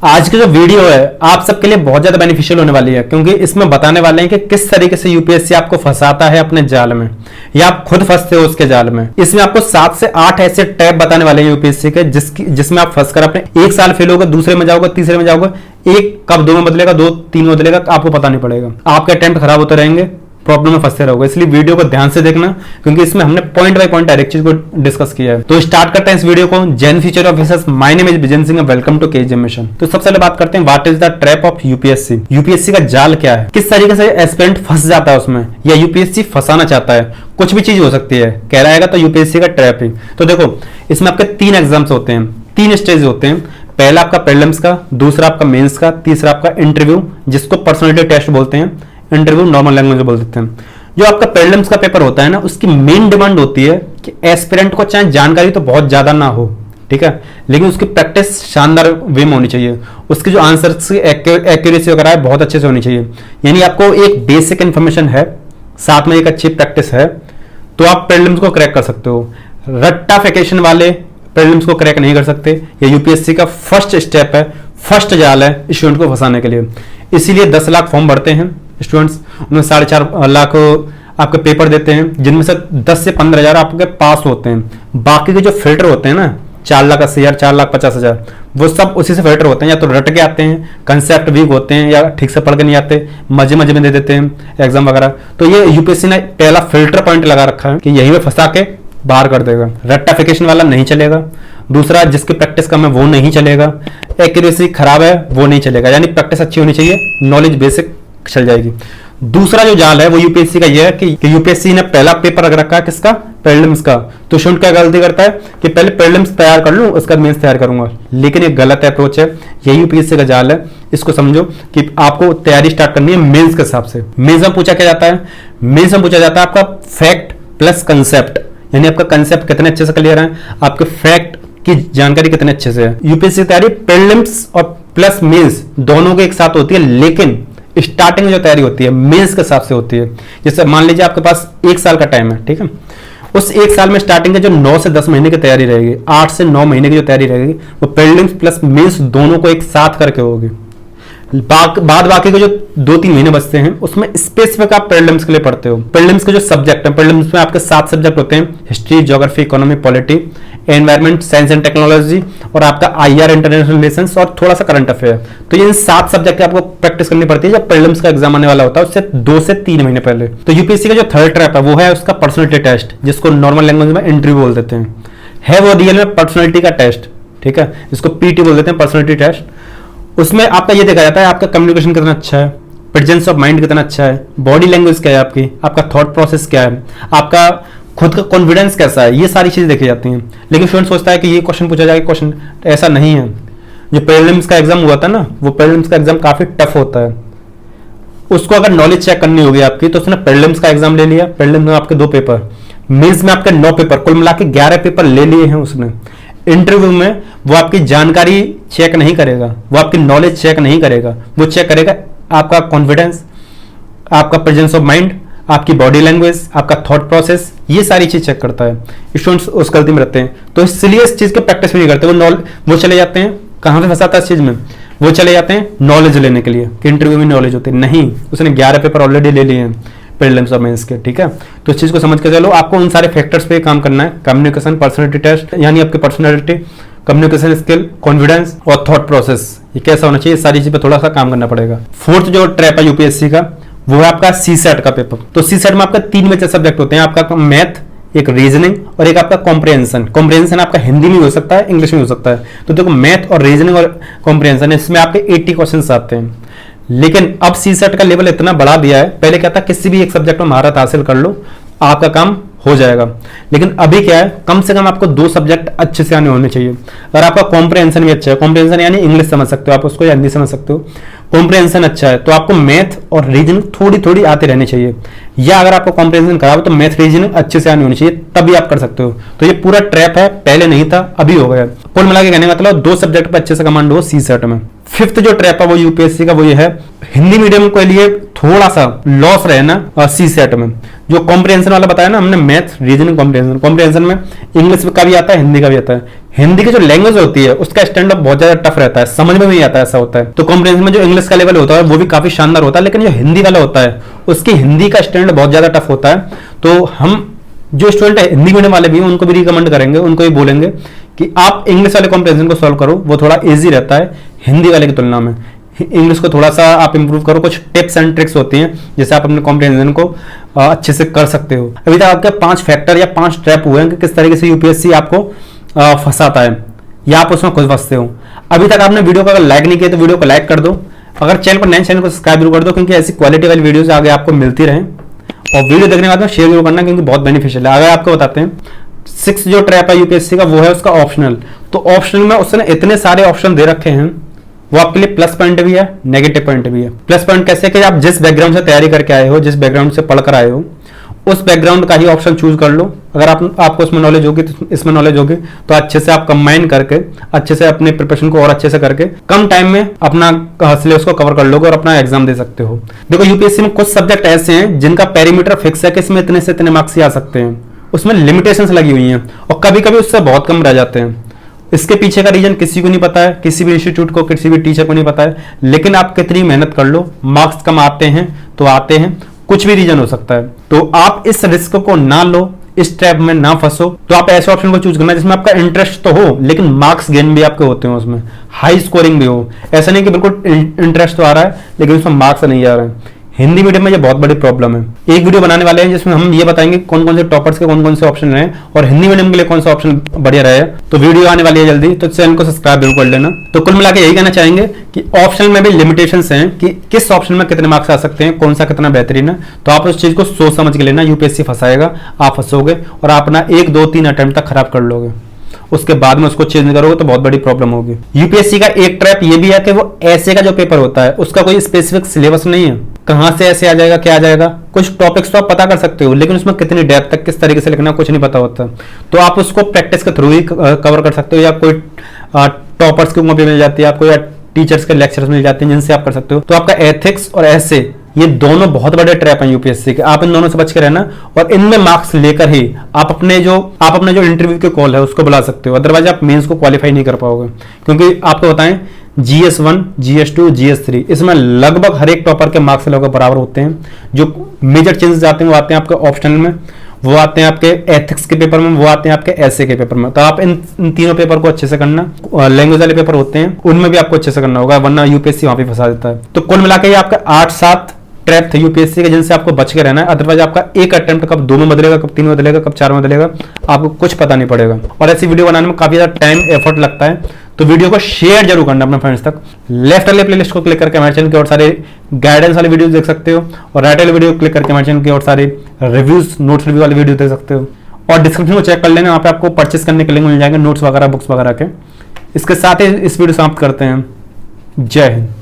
आज की जो वीडियो है आप सबके लिए बहुत ज्यादा बेनिफिशियल होने वाली है, क्योंकि इसमें बताने वाले हैं कि किस तरीके से यूपीएससी आपको फंसाता है अपने जाल में या आप खुद फंसते हो उसके जाल में। इसमें आपको 7 से 8 ऐसे टैप बताने वाले हैं यूपीएससी के जिसमें आप फंस कर अपने एक साल फेल होगा, दूसरे में जाओगे, तीसरे में जाओगे, एक कब 2 में बदलेगा, 2 3 में बदलेगा, आपको पता नहीं पड़ेगा। आपके अटेम्प्ट खराब होते रहेंगे, प्रॉब्लम में फंसते रहोगे। इसलिए वीडियो को ध्यान से देखना, क्योंकि इसमें हमने पॉइंट बाय पॉइंट हर एक चीज को डिस्कस किया है। तो स्टार्ट करते हैं इस वीडियो को। जैन future officers, my name is Vijan Singh, welcome to KGM mission. तो सबसे पहले बात करते हैं what is the trap of UPSC. UPSC का जाल क्या है, किस तरीके से एस्पिरेंट फंस जाता है उसमें, या यूपीएससी फंसाना चाहता है। कुछ भी चीज हो सकती है, कह रहा है तो यूपीएससी का ट्रैप ही। तो देखो, इसमें आपके 3 एग्जाम्स होते हैं, 3 स्टेज होते हैं। पहला आपका प्रीलिम्स का, दूसरा आपका मेंस का, तीसरा आपका इंटरव्यू, जिसको पर्सनालिटी टेस्ट बोलते हैं, इंटरव्यू नॉर्मल लैंग्वेज में बोल देते हैं। जो आपका प्रीलिम्स का पेपर होता है ना, उसकी मेन डिमांड होती है कि एस्पिरेंट को चाहे जानकारी तो बहुत ज्यादा ना हो, ठीक है, लेकिन उसकी प्रैक्टिस शानदार वे में होनी चाहिए। उसकी जो आंसर्स की एक्यूरेसी वगैरह है बहुत अच्छे से होनी चाहिए। यानी आपको एक बेसिक इंफॉर्मेशन है, साथ में एक अच्छी प्रैक्टिस है, तो आप प्रीलिम्स को क्रैक कर सकते हो। रट्टाफिकेशन वाले प्रीलिम्स को क्रैक नहीं कर सकते। ये यूपीएससी का फर्स्ट स्टेप है, फर्स्ट जाल है स्टूडेंट को फंसाने के लिए। इसीलिए 10 लाख फॉर्म भरते हैं स्टूडेंट्स, उनमें 4.5 लाख आपके पेपर देते हैं, जिनमें से 10 से 15 हजार आपके पास होते हैं। बाकी के जो फिल्टर होते हैं ना, 4,80,000, 4,50,000, वो सब उसी से फिल्टर होते हैं। या तो रट के आते हैं, कंसेप्ट वीक होते हैं, या ठीक से पढ़ के नहीं आते, मजे मजे में दे देते हैं एग्जाम वगैरह। तो ये यूपीएससी ने पहला फिल्टर पॉइंट लगा रखा है कि यही में फंसा के बाहर कर देगा। रट्टाफिकेशन वाला नहीं चलेगा। दूसरा, जिसकी प्रैक्टिस कम है वो नहीं चलेगा। एक्यूरेसी खराब है वो नहीं चलेगा। यानी प्रैक्टिस अच्छी होनी चाहिए, नॉलेज बेसिक चल जाएगी। दूसरा जो जाल है वो यूपीएससी का यह है कि यूपीएससी ने पहला पेपर रख रखा है किसका, प्रीलिम्स का। तो स्टूडेंट क्या गलती करता है कि पहले प्रीलिम्स तैयार कर लूं, उसका मेंस तैयार करूंगा, लेकिन ये गलत अप्रोच है। यही यूपीएससी का जाल है। इसको समझो कि आपको तैयारी स्टार्ट करनी है मेंस के हिसाब से। मेंस में पूछा क्या जाता है, मेंस में पूछा जाता है आपका फैक्ट प्लस कंसेप्ट, यानी आपका कंसेप्ट कितने अच्छे से क्लियर है, आपके फैक्ट की जानकारी कितने अच्छे से है। यूपीएससी की तैयारी प्रीलिम्स और प्लस मेंस दोनों के एक साथ होती है, लेकिन स्टार्टिंग में जो तैयारी होती है मेंस के हिसाब से होती है। जैसे मान लीजिए आपके पास 1 साल का टाइम है, ठीक है, उस 1 साल में स्टार्टिंग के जो 9 से 10 महीने की तैयारी रहेगी, 8 से 9 महीने की जो तैयारी रहेगी, वो प्रीलिम्स प्लस मेंस दोनों को एक साथ करके होगी। बाकी के जो 2-3 महीने बचते हैं उसमें स्पेसिफिक आप प्रीलिम्स के लिए पढ़ते हो। प्रीलिम्स के जो सब्जेक्ट हैं, प्रीलिम्स में आपके 7 सब्जेक्ट होते हैं, history, geography, economy, polity, environment, science and technology, और आपका आईआर, इंटरनेशनल रिलेशंस, और थोड़ा सा करंट अफेयर। तो इन 7 सब्जेक्ट की आपको प्रैक्टिस करनी पड़ती है जब प्रीलिम्स का एग्जाम आने वाला होता है, उससे 2 से 3 महीने पहले। तो यूपीएससी का जो थर्ड ट्रैप है वो है उसका पर्सनैलिटी टेस्ट, जिसको नॉर्मल लैंग्वेज में इंटरव्यू बोल देते हैं। है वो रियल में पर्सनैलिटी का टेस्ट, ठीक है, जिसको पीटी बोल देते हैं, पर्सनैलिटी टेस्ट। उसमें आपका ये देखा जाता है आपका कम्युनिकेशन कितना अच्छा है, प्रेजेंस ऑफ माइंड कितना अच्छा है, बॉडी लैंग्वेज क्या है आपकी, आपका थॉट प्रोसेस क्या है, आपका खुद का कॉन्फिडेंस कैसा है, ये सारी चीजें देखी जाती हैं। लेकिन स्टूडेंट सोचता है कि ये क्वेश्चन पूछा जाएगा, क्वेश्चन ऐसा नहीं है। जो प्रीलिम्स का एग्जाम हुआ था ना, वो प्रीलिम्स का एग्जाम काफी टफ होता है। उसको अगर नॉलेज चेक करनी होगी आपकी, तो उसने प्रीलिम्स का एग्जाम ले लिया, प्रीलिम्स में आपके 2 पेपर, मेंस में आपके 9 पेपर, कुल मिला के 11 पेपर ले लिए हैं उसने। इंटरव्यू में वो आपकी जानकारी चेक नहीं करेगा, वो आपकी नॉलेज चेक नहीं करेगा, वो चेक करेगा आपका कॉन्फिडेंस, आपका प्रेजेंस ऑफ माइंड, आपकी बॉडी लैंग्वेज, आपका थॉट प्रोसेस, ये सारी चीज चेक करता है। स्टूडेंट्स उस गलती में रहते हैं, तो इसलिए इस चीज की प्रैक्टिस भी नहीं करते। वो चले जाते हैं कहां पे फंसाता है इस चीज में, वो चले जाते हैं नॉलेज लेने के लिए कि इंटरव्यू में नॉलेज होती है। नहीं, उसने 11 पेपर ऑलरेडी ले लिए हैं प्रीलिम्स और मेंस के, ठीक है। तो इस चीज को समझ के चलो, आपको उन सारे फैक्टर्स पे काम करना है। कम्युनिकेशन, पर्सनैलिटी टेस्ट, यानी आपकी पर्सनैलिटी, कम्युनिकेशन स्किल, कॉन्फिडेंस और थॉट प्रोसेस, ये कैसा होना चाहिए, सारी चीज पे थोड़ा सा काम करना पड़ेगा। फोर्थ जो ट्रैप है यूपीएससी का, वो है आपका सीसेट का पेपर। तो सीसेट में आपका 3 मेजर सब्जेक्ट होते हैं, आपका मैथ, एक रीजनिंग, और एक आपका कॉम्प्रिहेंशन। कॉम्प्रिहेंशन आपका हिंदी में हो सकता है, इंग्लिश में हो सकता है। तो देखो, मैथ और रीजनिंग और कॉम्प्रिहेंशन, इसमें आपके 80 क्वेश्चन आते हैं। लेकिन अब सीसेट का लेवल इतना बढ़ा दिया है, पहले क्या था, किसी भी एक सब्जेक्ट में महारत हासिल कर लो, आपका काम हो जाएगा। लेकिन अभी क्या है, कम से कम आपको 2 सब्जेक्ट अच्छे से आने होने चाहिए। और आपका कॉम्प्रिहेंशन भी अच्छा है, कॉम्प्रिहेंशन यानी इंग्लिश समझ सकते हो आप उसको, या हिंदी समझ सकते हो, कॉम्प्रिहेंशन अच्छा है, तो आपको मैथ और रीजनिंग थोड़ी थोड़ी आती रहनी चाहिए। या अगर आपको कॉम्प्रिहेंशन खराब है तो मैथ रीजनिंग अच्छे से आनी होनी चाहिए, तभी आप कर सकते हो। तो ये पूरा ट्रैप है, पहले नहीं था, अभी हो गया। कुल मिला के कहने का मतलब 2 सब्जेक्ट पर अच्छे से कमांड हो सीसेट में। फिफ्थ जो ट्रैप है वो यूपीएससी का वो ये है, हिंदी मीडियम के लिए थोड़ा सा लॉस रहे ना सी सेट में। जो कॉम्प्रिहेंशन वाला बताया ना हमने, मैथ रीजनिंग कॉम्प्रिहेंशन में इंग्लिश का भी आता है, हिंदी का भी आता है। हिंदी की जो लैंग्वेज होती है उसका स्टैंडर्ड बहुत ज्यादा टफ रहता है, समझ में नहीं आता, ऐसा होता है। तो कॉम्प्रिहेंशन में जो इंग्लिश का लेवल होता है वो भी काफी शानदार होता है, लेकिन जो हिंदी वाला होता है उसकी हिंदी का स्टैंडर्ड बहुत ज्यादा टफ होता है। तो हम जो स्टूडेंट है हिंदी मीडियम वाले भी उनको भी रिकमेंड करेंगे, उनको भी बोलेंगे कि आप इंग्लिश वाले कॉम्प्रिहेंशन को सॉल्व करो, वो थोड़ा इजी रहता है हिंदी वाले की तुलना में। इंग्लिश को थोड़ा सा आप इंप्रूव करो, कुछ टिप्स एंड ट्रिक्स होती हैं जिससे आप अपने कॉम्प्रिहेंशन को अच्छे से कर सकते हो। अभी तक आपके 5 फैक्टर या 5 ट्रैप हुए हैं कि किस तरीके से यूपीएससी आपको फंसाता है या आप उसमें खुद फंसते हो। अभी तक आपने वीडियो को अगर लाइक नहीं किया तो वीडियो को लाइक कर दो, अगर चैनल पर नए चैनल को सब्सक्राइब जरूर कर दो, क्योंकि ऐसी क्वालिटी वाली वीडियोस आगे आपको मिलती रहे। और वीडियो देखने के बाद में शेयर जरूर करना, क्योंकि बहुत बेनिफिशियल है। अगर आपको बताते हैं 6 जो ट्रैप है यूपीएससी का वो है उसका ऑप्शनल। तो ऑप्शनल में उसने इतने सारे ऑप्शन दे रखे हैं, वो आपके लिए प्लस पॉइंट भी है, नेगेटिव पॉइंट भी है। प्लस पॉइंट कैसे कि आप जिस बैकग्राउंड से तैयारी करके आए हो, जिस बैकग्राउंड से पढ़कर आए हो, उस बैकग्राउंड का ही ऑप्शन चूज कर लो। अगर आपको उसमें नॉलेज होगी तो इसमें नॉलेज होगी, तो अच्छे से आप कंबाइन करके अच्छे से अपने प्रिपरेशन को और अच्छे से करके कम टाइम में अपना सिलेबस को कवर कर लोगे और अपना एग्जाम दे सकते हो। देखो यूपीएससी में कुछ सब्जेक्ट ऐसे हैं जिनका पैरामीटर फिक्स है कि इसमें इतने से इतने मार्क्स ही आ सकते हैं, उसमें लिमिटेशंस लगी हुई हैं और कभी कभी उससे बहुत कम रह जाते हैं। इसके पीछे का रीजन किसी को नहीं पता है, किसी भी इंस्टीट्यूट को, किसी भी टीचर को नहीं पता है। लेकिन आप कितनी मेहनत कर लो, मार्क्स कम आते हैं तो आते हैं, कुछ भी रीजन हो सकता है। तो आप इस रिस्क को ना लो, इस ट्रैप में ना फंसो। तो आप ऐसे ऑप्शन को चूज करना जिसमें आपका इंटरेस्ट तो हो लेकिन मार्क्स गेन भी आपके होते हो, उसमें हाई स्कोरिंग भी हो। ऐसा नहीं कि बिल्कुल इंटरेस्ट तो आ रहा है लेकिन उसमें मार्क्स नहीं आ रहे हैं। हिंदी मीडियम में ये बहुत बड़ी प्रॉब्लम है। एक वीडियो बनाने वाले हैं जिसमें हम ये बताएंगे कौन कौन से टॉपर्स के कौन कौन से ऑप्शन रहे और हिंदी मीडियम के लिए कौन सा ऑप्शन बढ़िया रहे। तो वीडियो आने वाली है जल्दी, तो चैनल को सब्सक्राइब जरूर कर लेना। तो कुल मिला के यही कहना चाहेंगे कि ऑप्शनल में भी लिमिटेशंस हैं कि किस ऑप्शन में कितने मार्क्स आ सकते हैं, कौन सा कितना बेहतरीन है। तो आप उस चीज को सोच समझ के लेना, यूपीएससी फंसाएगा, आप फंसोगे और आप अपना 1, 2, 3 अटेम्प्ट तक खराब कर लोगे, उसके बाद में उसको चेंज नहीं करोगे तो बहुत बड़ी प्रॉब्लम होगी। यूपीएससी का एक ट्रैप ये भी है कि वो ऐसे का जो पेपर होता है उसका कोई स्पेसिफिक सिलेबस नहीं है, कहां से ऐसे आ जाएगा, क्या आ जाएगा। कुछ टॉपिक्स तो आप पता कर सकते हो लेकिन उसमें कितनी डेप्थ तक किस तरीके से लिखना कुछ नहीं पता होता। तो आप उसको प्रैक्टिस के थ्रू ही कवर कर सकते हो, या कोई टॉपर्स की कॉपी मिल जाती है आपको, या टीचर्स के लेक्चर्स मिल जाते हैं जिनसे आप कर सकते हो। तो आपका एथिक्स और ऐसे ये दोनों बहुत बड़े ट्रैप हैं यूपीएससी के, आप इन दोनों से बच के रहना और इनमें मार्क्स लेकर ही आप अपने जो इंटरव्यू के कॉल है उसको बुला सकते हो। अदरवाइज आप मेंस को क्वालिफाई नहीं कर पाओगे, क्योंकि आपको बताएं GS1, GS2, GS3 इसमें लगभग हर एक टॉपर के मार्क्स लगभग बराबर होते हैं। जो मेजर चेंजेस आते हैं वो आते हैं आपके ऑप्शनल में, वो आते हैं आपके एथिक्स के पेपर में, वो आते हैं आपके ऐसे के पेपर में। तो आप इन तीनों पेपर को अच्छे से करना। लैंग्वेज वाले पेपर होते हैं उनमें भी आपको अच्छे से करना होगा, वरना यूपीएससी वहां पे फंसा देता है। तो कुल मिलाकर आपका 8-7 ट्रैप थे यूपीएससी के जिनसे आपको बच के रहना है। अदरवाइज आपका एक अटेम्प्ट कब 2 में बदलेगा, कब 3 में बदलेगा, कब 4 में बदलेगा, आपको कुछ पता नहीं पड़ेगा। और ऐसी वीडियो बनाने में काफी ज्यादा टाइम एफर्ट लगता है, तो वीडियो को शेयर जरूर करना अपने फ्रेंड्स तक। लेफ्ट वाले प्लेलिस्ट को क्लिक करके हमारे चैनल के और सारे गाइडेंस वाले वीडियो देख सकते हो, और राइट वाले वीडियो क्लिक करके हमारे चैनल के और सारे रिव्यूज, नोट्स रिव्यू वाले वीडियो देख सकते हो। और डिस्क्रिप्शन को चेक कर लेना, वहाँ पे आपको परचेस करने के लिंक मिल जाएंगे, नोट्स वगैरह, बुक्स वगैरह के। इसके साथ ही इस वीडियो समाप्त करते हैं। जय हिंद।